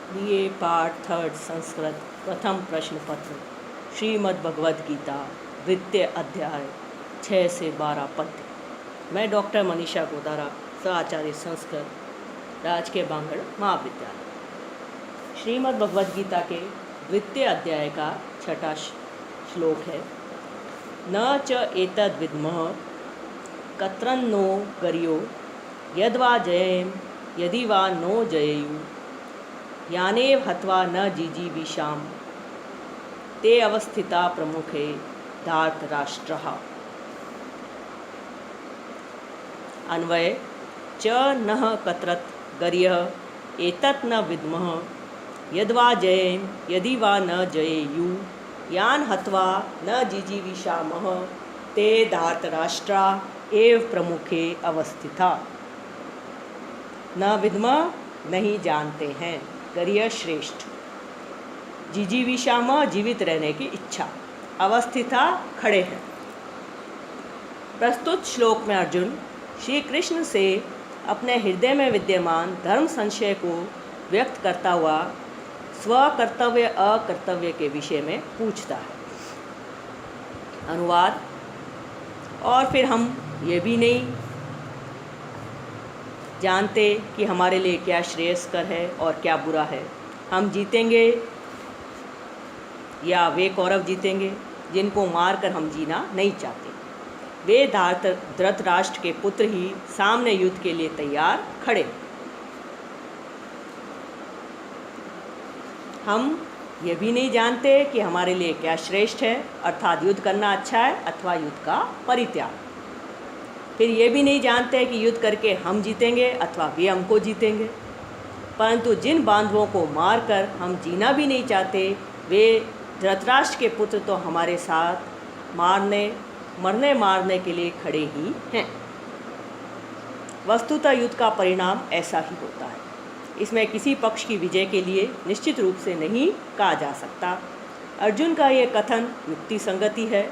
BA part third Sanskrit प्रथम प्रश्न पत्र श्रीमद् भगवद गीता द्वितीय अध्याय 6 से 12 पद्य। मैं डॉक्टर मनीषा गोदारा, सह आचार्य संस्कृत, राजकीय बांगड़ महाविद्यालय। श्रीमद् भगवद गीता के द्वितीय अध्याय का छठा श्लोक है। न च एतद् विद्मः कत्रन्नो गर्यो यद्वा जयेम यदि वा नो जयेयु यानेव हत्वा न जिजीविषाम ते अवस्थिता प्रमुखे धार्तराष्ट्रः। अन्वय च नः कत्रत गर्यः एतत् न विद्मः यद्वा जयेम यदि वा न जयेयु यान हत्वा न जिजीविषामः ते धार्तराष्ट्रा एव प्रमुखे अवस्थिता। न विद्मः नहीं जानते हैं, गर्य श्रेष्ठ, जिजीविषाम जीवित रहने की इच्छा, अवस्थिता खड़े हैं। प्रस्तुत श्लोक में अर्जुन श्री कृष्ण से अपने हृदय में विद्यमान धर्म संशय को व्यक्त करता हुआ स्वकर्तव्य अकर्तव्य के विषय में पूछता है। अनुवाद। और फिर हम ये भी नहीं जानते कि हमारे लिए क्या श्रेयस्कर है और क्या बुरा है। हम जीतेंगे या वे कौरव जीतेंगे जिनको मारकर हम जीना नहीं चाहते। वे धृतराष्ट्र के पुत्र ही सामने युद्ध के लिए तैयार खड़े। हम ये भी नहीं जानते कि हमारे लिए क्या श्रेष्ठ है, अर्थात युद्ध करना अच्छा है अथवा युद्ध का परित्याग। फिर ये भी नहीं जानते कि युद्ध करके हम जीतेंगे अथवा वे हमको जीतेंगे। परंतु जिन बांधवों को मारकर हम जीना भी नहीं चाहते, वे धृतराष्ट्र के पुत्र तो हमारे साथ मरने मारने के लिए खड़े ही हैं। वस्तुतः युद्ध का परिणाम ऐसा ही होता है। इसमें किसी पक्ष की विजय के लिए निश्चित रूप से नहीं कहा जा सकता। अर्जुन का ये कथन युक्ति संगति है।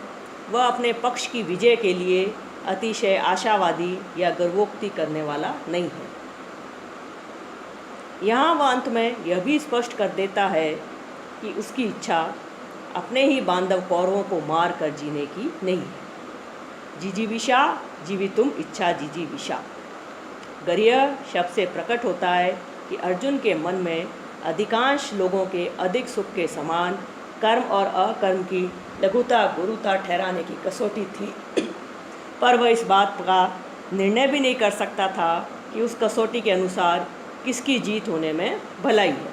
वह अपने पक्ष की विजय के लिए अतिशय आशावादी या गर्वोक्ति करने वाला नहीं है। यहाँ वह अंत में यह भी स्पष्ट कर देता है कि उसकी इच्छा अपने ही बांधव कौरवों को मार कर जीने की नहीं है। जिजीविषा जीवितुम इच्छा जिजीविषा। गर्य शब्द से प्रकट होता है कि अर्जुन के मन में अधिकांश लोगों के अधिक सुख के समान कर्म और अकर्म की लघुता गुरुता ठहराने की कसौटी थी। पर वह इस बात का निर्णय भी नहीं कर सकता था कि उस कसौटी के अनुसार किसकी जीत होने में भलाई है।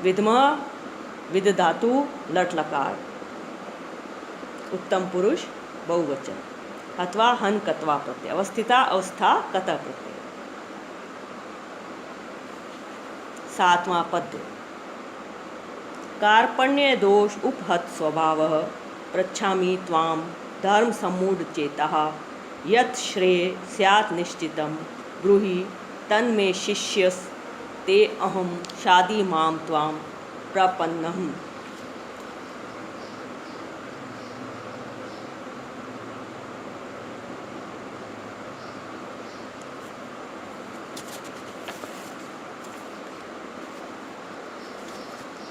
विद्मः विद धातु लट लकार, उत्तम पुरुष बहुवचन, अथवा हन कत्वा प्रत्यय, अवस्थिता अवस्था कतः प्रत्यय। सातवां पद्य। कार्पण्य दोष उपहत स्वभावः पृच्छामि त्वां धर्म सम्मूढ़ चेतः यत् श्रेय स्यात् निश्चितं ब्रूहि तन्मे शिष्यस् ते अहं शादी मां त्वां प्रपन्नहम्।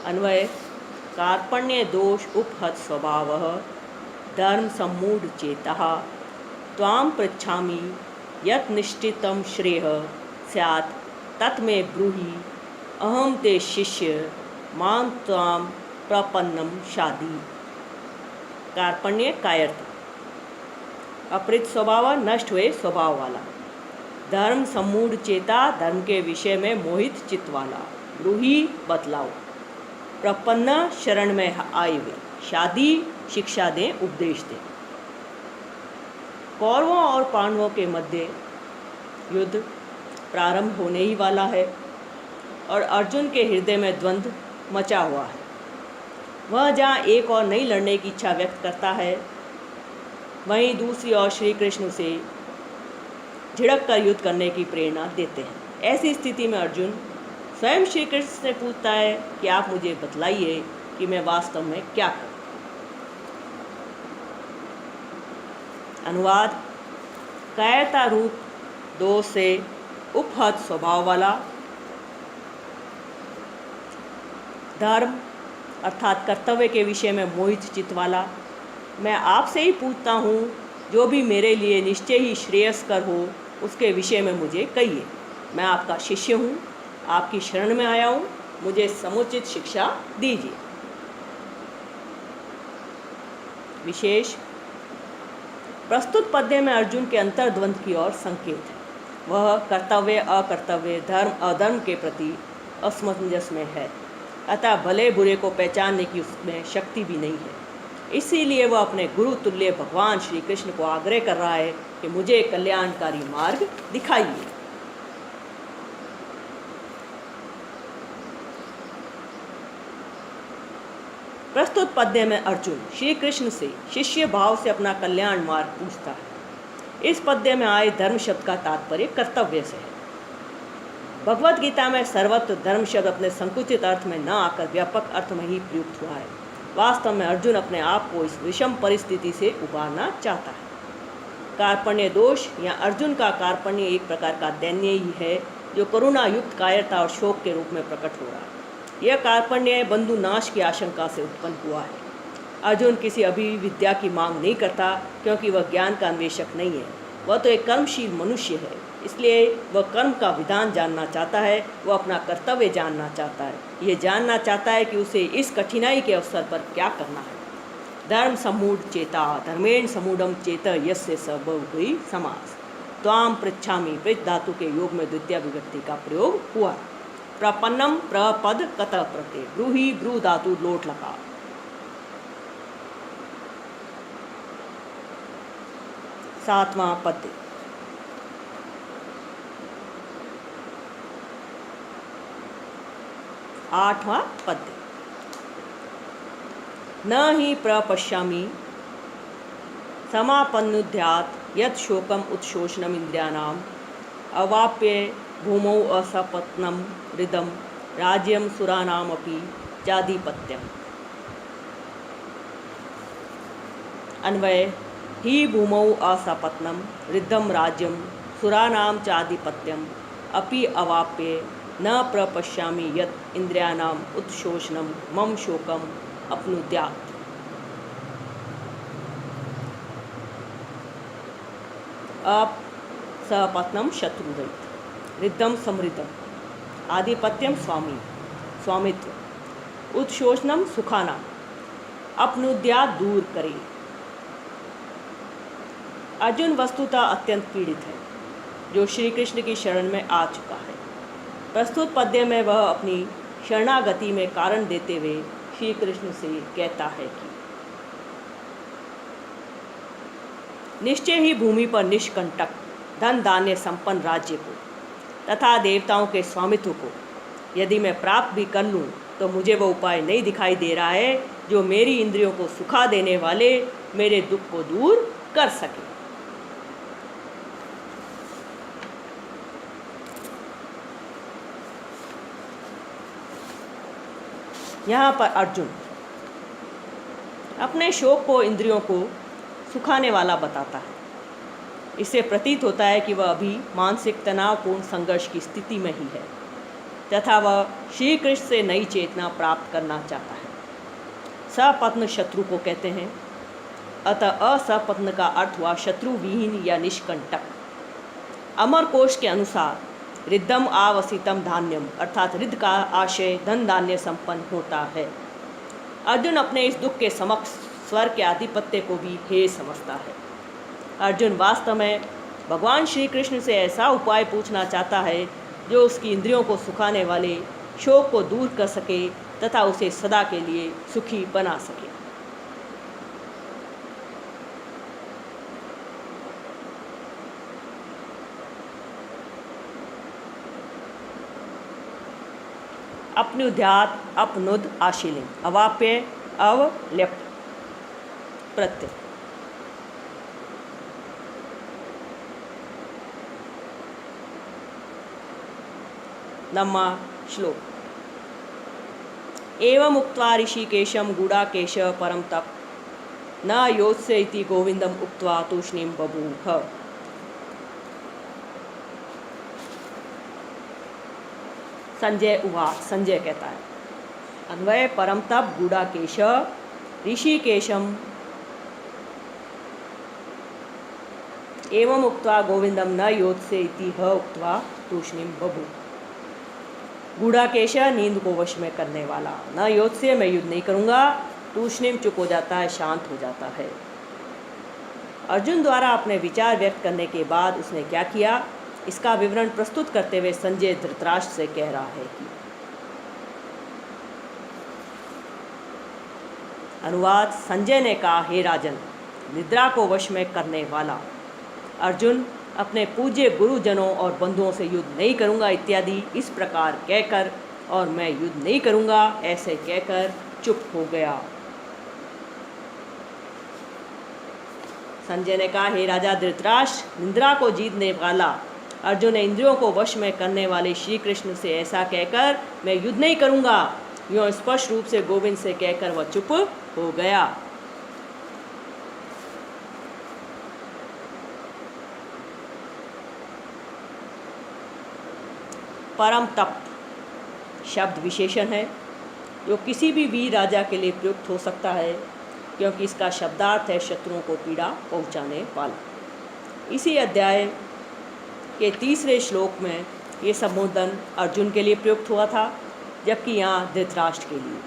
अन्वय। कार्पण्य दोष उपहत स्वभावः धर्म सम्मूढ़ चेतः त्वां पृच्छामि यत् निश्चितं श्रेयः स्यात् तत् मे ब्रूहि अहं ते शिष्य मां त्वां प्रपन्नं शादी। कार्पण्य कायरता, अपरित स्वभाव, नष्ट हुए स्वभाव वाला। धर्म सम्मूढ़ चेता, धर्म के विषय में मोहित चित्त वाला। ब्रूहि बतलाओ। प्रपन्न शरण में आए हुए। शादी शिक्षा दें, उपदेश दें। कौरवों और पांडवों के मध्य युद्ध प्रारंभ होने ही वाला है और अर्जुन के हृदय में द्वंद्व मचा हुआ है। वह जहाँ एक और नई लड़ने की इच्छा व्यक्त करता है, वहीं दूसरी ओर श्री कृष्ण से झिड़क कर युद्ध करने की प्रेरणा देते हैं। ऐसी स्थिति में अर्जुन स्वयं श्री कृष्ण से पूछता है कि आप मुझे बतलाइए कि मैं वास्तव में क्या करूं। अनुवाद। कायरता रूप दोष से उपहत स्वभाव वाला धर्म अर्थात कर्तव्य के विषय में मोहित चित्त वाला, मैं आपसे ही पूछता हूँ, जो भी मेरे लिए निश्चय ही श्रेयस्कर हो उसके विषय में मुझे कहिए। मैं आपका शिष्य हूँ, आपकी शरण में आया हूँ, मुझे समुचित शिक्षा दीजिए। विशेष प्रस्तुत पद्य में अर्जुन के अंतर्द्वंद की ओर संकेत है। वह कर्तव्य अकर्तव्य, धर्म अधर्म के प्रति असमंजस में है, अतः भले बुरे को पहचानने की उसमें शक्ति भी नहीं है। इसीलिए वह अपने गुरु तुल्य भगवान श्री कृष्ण को आग्रह कर रहा है कि मुझे कल्याणकारी मार्ग दिखाइए। प्रस्तुत पद्य में अर्जुन श्री कृष्ण से शिष्य भाव से अपना कल्याण मार्ग पूछता है। इस पद्य में आए धर्म शब्द का तात्पर्य कर्तव्य से है। भगवत गीता में सर्वत्र धर्म शब्द अपने संकुचित अर्थ में न आकर व्यापक अर्थ में ही प्रयुक्त हुआ है। वास्तव में अर्जुन अपने आप को इस विषम परिस्थिति से उबारना चाहता है। कार्पण्य दोष या अर्जुन का कार्पण्य एक प्रकार का दैन्य ही है, जो करुणा युक्त कायरता और शोक के रूप में प्रकट हो रहा है। यह कार्पण्य बंधु नाश की आशंका से उत्पन्न हुआ है। अर्जुन किसी अभिविद्या की मांग नहीं करता, क्योंकि वह ज्ञान का अन्वेषक नहीं है। वह तो एक कर्मशील मनुष्य है, इसलिए वह कर्म का विधान जानना चाहता है। वह अपना कर्तव्य जानना चाहता है। ये जानना चाहता है कि उसे इस कठिनाई के अवसर पर क्या करना है। धर्म समूढ़ चेता धर्मेण समूढ़म चेत यस्य स बहुव्रीहि समास। त्वाम पृच्छामि पृच्छ धातु के योग में द्वितीय विभक्ति का प्रयोग हुआ। प्रपन्नम प्रपद कत प्रत्यय, ब्रूहि ब्रू धातु लोट लकार। सातवां पद्य। आठवां पद्य। न हि प्रपश्यामि समापन्नुद्यात् यत् शोकम उत्शोषणम इंद्रियाणाम अवाप्य भूमौ असपत्नम हृदम राज्यम सुरानामपि चाधिपत्यम। अन्वय ही भूमौ असपत्नम हृदम राज्यम सुरानाम चाधिपत्यम अपि अवाप्य न प्रपश्यामि यत् इंद्रियाणाम उत्शोषणम मम शोकम अपनुद्यात्। अप सपत्नम शत्रुरहित, रिद्धम समृद्धम, आधिपत्यम स्वामी स्वामित्व, उत्शोषणम सुखाना, अपनुद्यात् दूर करे। अर्जुन वस्तुतः अत्यंत पीड़ित है, जो श्री कृष्ण की शरण में आ चुका है। प्रस्तुत पद्य में वह अपनी शरणागति में कारण देते हुए श्री कृष्ण से कहता है कि निश्चय ही भूमि पर निष्कंटक धन धान्य संपन्न राज्य को तथा देवताओं के स्वामित्व को यदि मैं प्राप्त भी कर लूँ, तो मुझे वह उपाय नहीं दिखाई दे रहा है जो मेरी इंद्रियों को सुखा देने वाले मेरे दुख को दूर कर सके। यहाँ पर अर्जुन अपने शोक को इंद्रियों को सुखाने वाला बताता है। इससे प्रतीत होता है कि वह अभी मानसिक तनावपूर्ण संघर्ष की स्थिति में ही है तथा वह श्री कृष्ण से नई चेतना प्राप्त करना चाहता है। सपत्न शत्रु को कहते हैं, अतः असपत्न का अर्थ हुआ शत्रु विहीन या निष्कंटक। अमर कोश के अनुसार रिद्धम आवसितम धान्यम अर्थात रिद्ध का आशय धन धान्य संपन्न होता है। अर्जुन अपने इस दुख के समक्ष स्वर के आधिपत्य को भी हे समझता है। अर्जुन वास्तव में भगवान श्री कृष्ण से ऐसा उपाय पूछना चाहता है जो उसकी इंद्रियों को सुखाने वाले शोक को दूर कर सके तथा उसे सदा के लिए सुखी बना सके। अपनुद्यात् अपनुद आशीलिंग, अवाप्य अवलिप्त प्रत्यय। नम्मा श्लोक। एवं उक्त्वा ऋषिकेशं गूढ़ाकेश परम तप न योत्स्य इति गोविंदम उक्त्वा तूष्णीं बभूव। संजय उवाच, संजय कहता है, अन्वय परम तप गूढ़ाकेश ऋषिकेशम एवं उक्त्वा गोविंदम न योत्से इति ह उक्त्वा तूष्णीम बभू। गूढ़ाकेश नींद को वश में करने वाला, न योत्से मैं युद्ध नहीं करूँगा, तूष्णीम चुप हो जाता है, शांत हो जाता है। अर्जुन द्वारा अपने विचार व्यक्त करने के बाद उसने क्या किया, इसका विवरण प्रस्तुत करते हुए संजय धृतराष्ट्र से कह रहा है कि अनुवाद। संजय ने कहा, हे राजन, निद्रा को वश में करने वाला अर्जुन, अपने पूज्य गुरुजनों और बंधुओं से युद्ध नहीं करूंगा इत्यादि इस प्रकार कहकर और मैं युद्ध नहीं करूंगा ऐसे कहकर चुप हो गया। संजय ने कहा, हे राजा धृतराष्ट्र, निद्रा को जीतने वाला अर्जुन ने इंद्रियों को वश में करने वाले श्री कृष्ण से ऐसा कहकर मैं युद्ध नहीं करूंगा यूँ स्पष्ट रूप से गोविंद से कहकर वह चुप हो गया। परम तप शब्द विशेषण है जो किसी भी वीर राजा के लिए प्रयुक्त हो सकता है, क्योंकि इसका शब्दार्थ है शत्रुओं को पीड़ा पहुंचाने वाला। इसी अध्याय के तीसरे श्लोक में ये संबोधन अर्जुन के लिए प्रयुक्त हुआ था, जबकि यहाँ धृतराष्ट्र के लिए।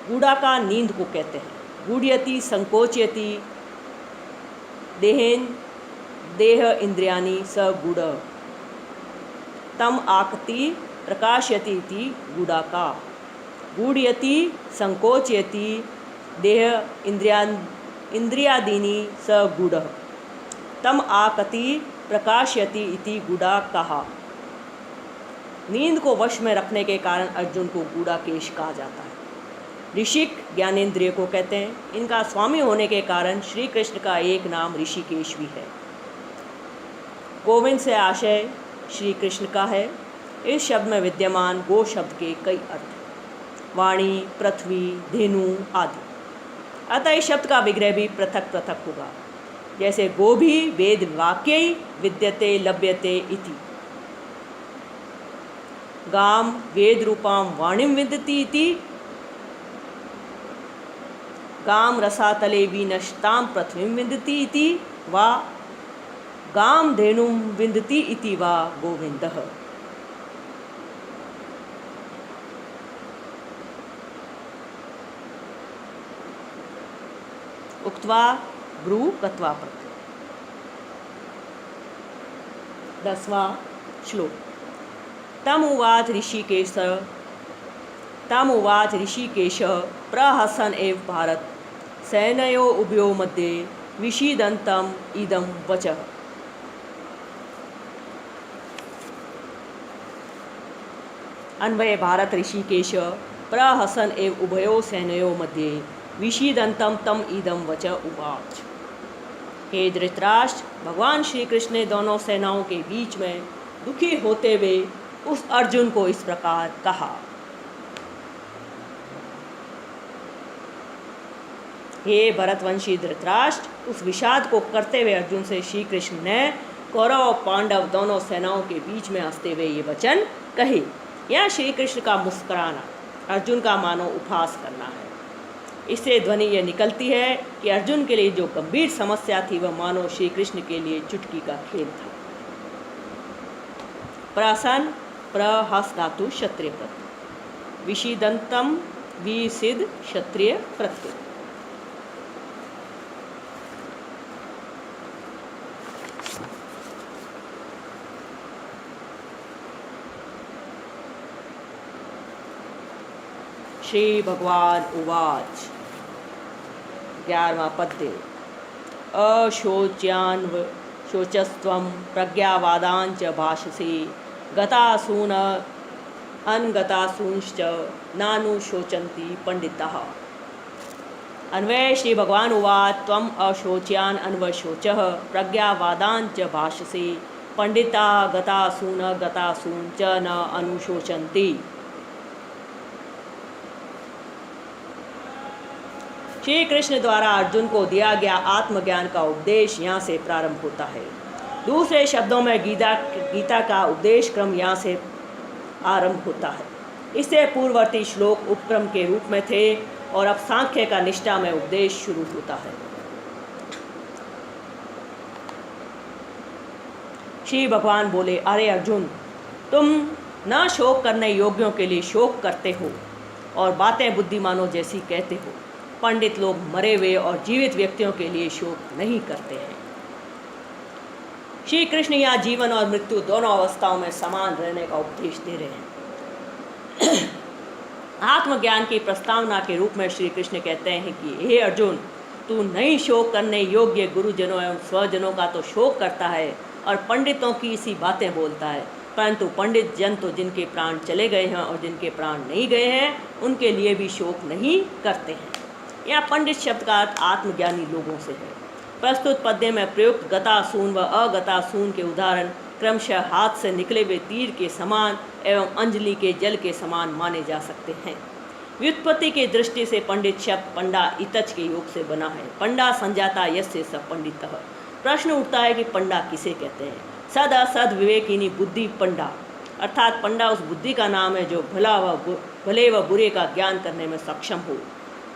गूढ़ा का नींद को कहते हैं। गूढ़यति संकोचयति देहेन देह इंद्रियाणि स गूढ़ तम आकति प्रकाशयति इति गूढ़ा का। गूढ़यति संकोचयति देह इंद्रियादीनि स गूढ़ तम आकति प्रकाशयति इति गूढ़ा कहा। नींद को वश में रखने के कारण अर्जुन को गूढ़ाकेश कहा जाता है। ऋषिक ज्ञानेंद्रिय को कहते हैं। इनका स्वामी होने के कारण श्री कृष्ण का एक नाम ऋषिकेश भी है। गोविंद से आशय श्री कृष्ण का है। इस शब्द में विद्यमान गो शब्द के कई अर्थ हैं, वाणी, पृथ्वी, धेनु आदि। अतः इस शब्द का विग्रह भी पृथक पृथक होगा, जैसे गो भी वेद वाक्य विद्यते लभ्यते इति, गाम वेद रूपाम वाणीम विदति इति, गाम रसातले विनष्टाम पृथ्वीम विन्दति इति वा गाम धेनुम विन्दति इति वा गोविंदः। उक्त्वा ब्रू कत्वा प्रत्यय। 10वां श्लोक। तमुवाच ऋषिकेश प्रहसन एव भारत सैनयो उभयो मध्ये विषीदन्तम इदं वचः। अन्वय भारत ऋषिकेश प्रहसन एव उभयो सैनयो मध्ये विषीदन्तम तम इदं वच उवाच। हे धृतराष्ट्र, भगवान श्री कृष्ण ने दोनों सेनाओं के बीच में दुखी होते हुए उस अर्जुन को इस प्रकार कहा। हे भरतवंशी धृतराष्ट्र, उस विषाद को करते हुए अर्जुन से श्री कृष्ण ने कौरव और पांडव दोनों सेनाओं के बीच में हंसते हुए ये वचन कहे। यह श्री कृष्ण का मुस्कुराना अर्जुन का मानो उपहास करना है। इससे ध्वनि यह निकलती है कि अर्जुन के लिए जो गंभीर समस्या थी वह मानो श्री कृष्ण के लिए चुटकी का खेल था। प्रहसन प्रहस धातु क्षत्रिय प्रत्यय, विषीदंतम विसिद क्षत्रिय प्रत्यय। श्री भगवान उवाच। 11वां पद्य। अशोच्यान्व शोचस्त्वं प्रज्ञावादांच भाषसे गतासून अनगतासूंश्च नानुशोचन्ति पंडिताः। अन्वय श्री भगवान उवाच। त्वम् अशोच्यान अन्वशोचः प्रज्ञावादांच भाषसे पंडिताः गतासून गतासूंच न अनुशोचन्ति। श्री कृष्ण द्वारा अर्जुन को दिया गया आत्मज्ञान का उपदेश यहाँ से प्रारंभ होता है। दूसरे शब्दों में गीता का उपदेश क्रम यहाँ से आरंभ होता है। इससे पूर्ववर्ती श्लोक उपक्रम के रूप में थे और अब सांख्य का निष्ठा में उपदेश शुरू होता है। श्री भगवान बोले, अरे अर्जुन, तुम न शोक करने योग्यों के लिए शोक करते हो और बातें बुद्धिमानों जैसी कहते हो। पंडित लोग मरे हुए और जीवित व्यक्तियों के लिए शोक नहीं करते हैं। श्री कृष्ण यहाँ जीवन और मृत्यु दोनों अवस्थाओं में समान रहने का उपदेश दे रहे हैं। आत्मज्ञान की प्रस्तावना के रूप में श्री कृष्ण कहते हैं कि हे अर्जुन, तू नहीं शोक करने योग्य गुरुजनों एवं स्वजनों का तो शोक करता है और पंडितों की इसी बातें बोलता है, परंतु पंडित जन तो जिनके प्राण चले गए हैं और जिनके प्राण नहीं गए हैं उनके लिए भी शोक नहीं करते हैं। यह पंडित शब्द का अर्थ आत्मज्ञानी लोगों से है। प्रस्तुत पद्य में प्रयुक्त गतासून व अगतासून के उदाहरण क्रमशः हाथ से निकले हुए तीर के समान एवं अंजलि के जल के समान माने जा सकते हैं। व्युत्पत्ति की दृष्टि से पंडित शब्द पंडा इतच के योग से बना है। पंडा संजाता यस्य स पंडितः। प्रश्न उठता है कि पंडा किसे कहते हैं। सद असद विवेकिनी बुद्धि पंडा, अर्थात पंडा उस बुद्धि का नाम है जो भले व बुरे का ज्ञान करने में सक्षम हो।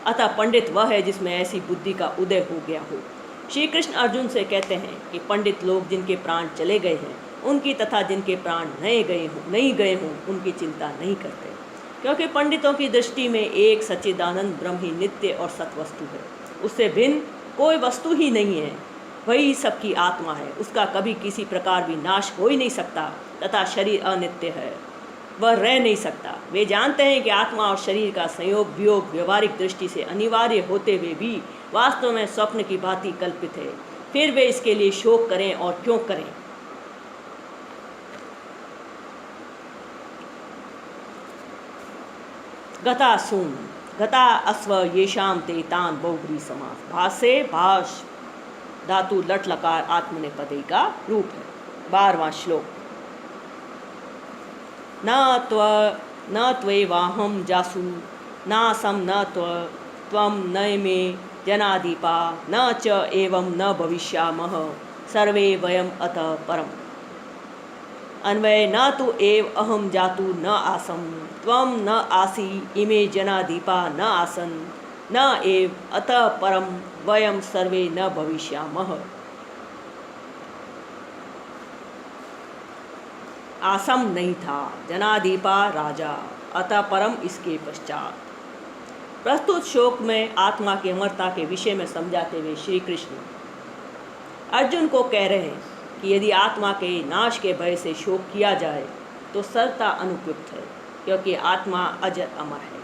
अतः पंडित वह है जिसमें ऐसी बुद्धि का उदय हो गया हो। श्री कृष्ण अर्जुन से कहते हैं कि पंडित लोग जिनके प्राण चले गए हैं उनकी तथा जिनके प्राण नहीं गए हों उनकी चिंता नहीं करते, क्योंकि पंडितों की दृष्टि में एक सच्चिदानंद ब्रह्म ही नित्य और सत वस्तु है। उससे भिन्न कोई वस्तु ही नहीं है। वही सबकी आत्मा है, उसका कभी किसी प्रकार भी नाश हो ही नहीं सकता तथा शरीर अनित्य है, वह रह नहीं सकता। वे जानते हैं कि आत्मा और शरीर का संयोग वियोग व्यवहारिक दृष्टि से अनिवार्य होते हुए भी वास्तव में स्वप्न की भांति कल्पित है। फिर वे इसके लिए शोक करें और क्यों करें। गतासून गता अस्व येषाम ते तान बहुब्री समास। भाष्य भाष धातु लट लकार आत्मनेपदे का रूप है। 12वां श्लोक। न त्वेवाहं जासु नासम न त्वं न मे जनादीपा न च एवं न भविष्यामः सर्वे वयम अतः परम। अन्वय न तु एव अहम जातु न आसम त्वं न आसी इमे जनादीपा न आसन न एव अतः परम वयम सर्वे न भविष्यामः। आसम नहीं था, जनादीपा राजा, अतः परम इसके पश्चात। प्रस्तुत श्लोक में आत्मा की अमरता के विषय में समझाते हुए श्री कृष्ण अर्जुन को कह रहे हैं कि यदि आत्मा के नाश के भय से शोक किया जाए तो सरता अनुपयुक्त है, क्योंकि आत्मा अजर अमर है।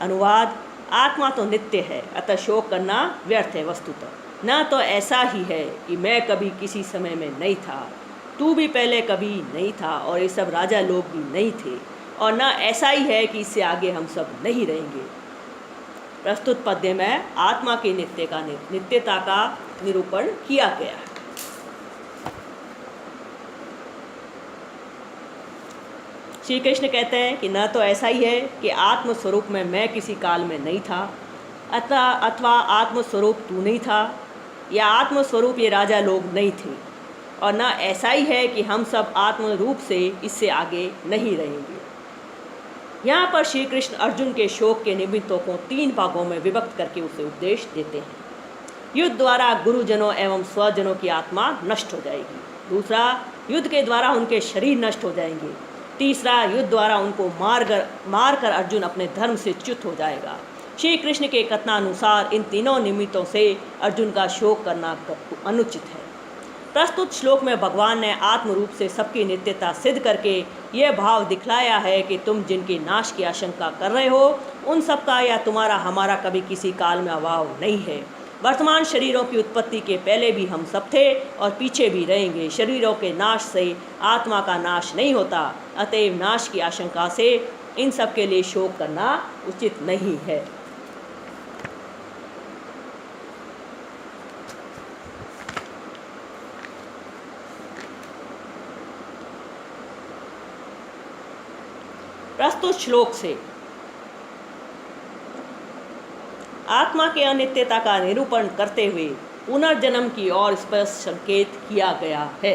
अनुवाद। आत्मा तो नित्य है, अतः शोक करना व्यर्थ है। वस्तुतः न तो ऐसा ही है कि मैं कभी किसी समय में नहीं था, तू भी पहले कभी नहीं था और ये सब राजा लोग भी नहीं थे, और न ऐसा ही है कि इससे आगे हम सब नहीं रहेंगे। प्रस्तुत पद्य में आत्मा की नित्यता का निरूपण किया गया है। श्री कृष्ण कहते हैं कि न तो ऐसा ही है कि आत्म स्वरूप में मैं किसी काल में नहीं था, अथवा आत्म स्वरूप तू नहीं था, या आत्म स्वरूप ये राजा लोग नहीं थे, और न ऐसा ही है कि हम सब आत्म रूप से इससे आगे नहीं रहेंगे। यहाँ पर श्री कृष्ण अर्जुन के शोक के निमित्तों को 3 भागों में विभक्त करके उसे उपदेश देते हैं। युद्ध द्वारा गुरुजनों एवं स्वजनों की आत्मा नष्ट हो जाएगी। दूसरा, युद्ध के द्वारा उनके शरीर नष्ट हो जाएंगे। तीसरा, युद्ध द्वारा उनको मार कर अर्जुन अपने धर्म से च्युत हो जाएगा। श्री कृष्ण के कथनानुसार इन तीनों निमित्तों से अर्जुन का शोक करना अनुचित है। प्रस्तुत श्लोक में भगवान ने आत्म रूप से सबकी नित्यता सिद्ध करके यह भाव दिखलाया है कि तुम जिनके नाश की आशंका कर रहे हो उन सब का या तुम्हारा हमारा कभी किसी काल में अभाव नहीं है। वर्तमान शरीरों की उत्पत्ति के पहले भी हम सब थे और पीछे भी रहेंगे। शरीरों के नाश से आत्मा का नाश नहीं होता, अतएव नाश की आशंका से इन सब के लिए शोक करना उचित नहीं है। प्रस्तुत श्लोक से आत्मा के अनित्यता का निरूपण करते हुए पुनर्जन्म की ओर स्पष्ट संकेत किया गया है।